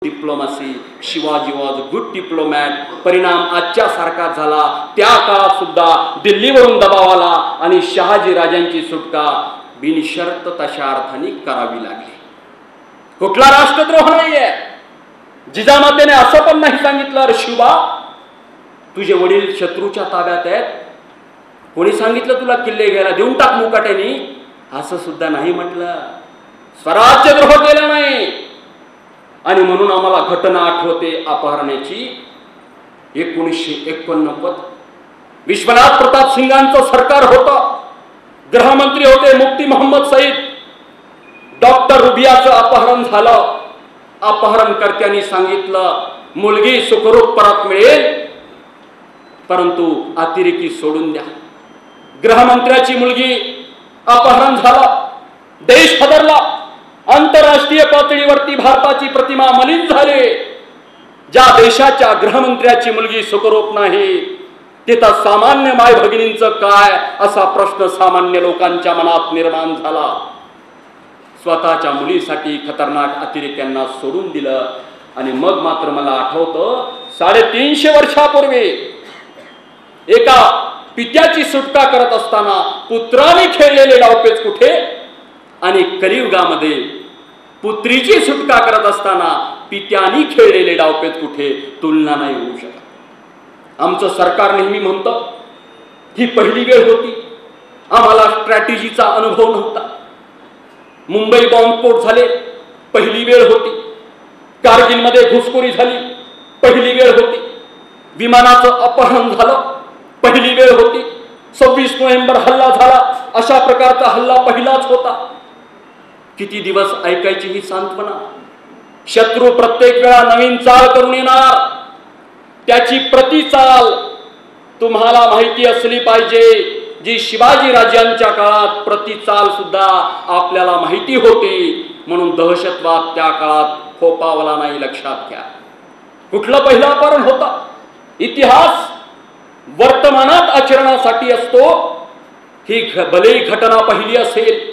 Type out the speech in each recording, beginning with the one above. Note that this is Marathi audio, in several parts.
Diplomacy. Shivaji was good diplomat. परिणाम आजच्या सारखा झाला. त्या काळात सुद्धा दिल्लीवरून दबाव आला आणि शहाजी राजांची सुटका बिनशर्त तशा अर्थाने करावी लागली. कुठला राष्ट्रद्रोह नाहीये. जिजामातेने असं पण नाही सांगितलं अरे शिवा तुझे वडील शत्रूच्या ताब्यात आहेत, कोणी सांगितलं तुला किल्ले घ्यायला, देऊन टाक मुकाट्याने, असं सुद्धा नाही म्हटलं. स्वराज्यद्रोह केला नाही. आणि म्हणून आम्हाला घटना आठवते अपहरणाची. 1949 विश्वनाथ प्रताप सिंगांचं सरकार होतं. गृहमंत्री होते मुफ्ती मोहम्मद सईद. डॉक्टर रुबियाचं अपहरण झालं. अपहरणकर्त्यांनी सांगितलं मुलगी सुखरूप परत मिळेल, परंतु अतिरेकी सोडून द्या. गृहमंत्र्याची मुलगी अपहरण झालं. देश हादरला. आंतरराष्ट्रीय पातळीवरती भारताची प्रतिमा मलिन झाली. ज्या देशाच्या गृहमंत्र्याची मुलगी सुखरूप नाही तिथं सामान्य माय भगिनींचं काय असा प्रश्न सामान्य लोकांच्या मनात निर्माण झाला. स्वतःच्या मुलीसाठी खतरनाक अतिरेक्यांना सोडून दिलं. आणि मग मात्र मला आठवतं 350 वर्षापूर्वी एका पित्याची सुटका करत असताना पुत्राने खेळलेले डावपेच कुठे, आणि कलियुगामध्ये पुत्रीची सुटका करत असताना पित्यानी खेळलेले डावपेच कुठे, तुलना नाही होऊ शकत. आमचं सरकार नेहमी म्हणतं ही पहिली वेळ होती, आम्हाला स्ट्रॅटेजीचा अनुभव नव्हता. मुंबई बॉम्बस्फोट झाले, पहिली वेळ होती. कारगिलमध्ये घुसखोरी झाली, पहिली वेळ होती. विमानाचं अपहरण झालं, पहिली वेळ होती. 26 नोव्हेंबर हल्ला झाला, अशा प्रकारचा हल्ला पहिलाच होता. किती दिवस ऐकायची ही सांत्वना. शत्रू प्रत्येक वेळा नवीन चाल करून येणार. त्याची प्रतिचाल तुम्हाला माहिती असली पाहिजे. जी शिवाजी राजांच्या काळात प्रतिचाल सुद्धा आपल्याला माहिती होती, म्हणून दहशतवाद त्या काळात फोपावला नाही. लक्षात घ्या. कुठलं पहिलं अपहरण होता. इतिहास वर्तमानात आचरणासाठी असतो. ही भले घटना पहिली असेल,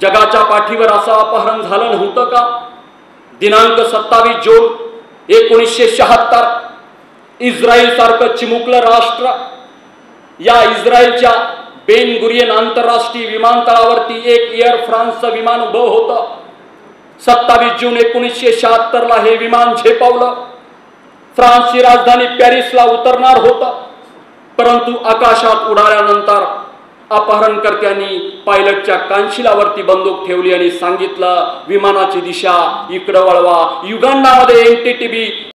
जगाच्या पाठीवर असं अपहरण झालं नव्हतं का. दिनांक 27 जून 1976 इस्रायल सारखं चिमुकलं राष्ट्र, या इस्रायलच्या बेन गुरियन आंतरराष्ट्रीय विमानतळावरती एक एअर फ्रान्सचं विमान उभं होतं. 27 जून 1976 ला हे विमान झेपावलं. फ्रान्सची राजधानी पॅरिसला उतरणार होतं, परंतु आकाशात उडाल्यानंतर अपहरणकर्त्यांनी पायलटच्या कानशिलावरती बंदूक ठेवली आणि सांगितलं विमानाची दिशा इकडं वळवा. युगांडामध्ये एनटीटीबी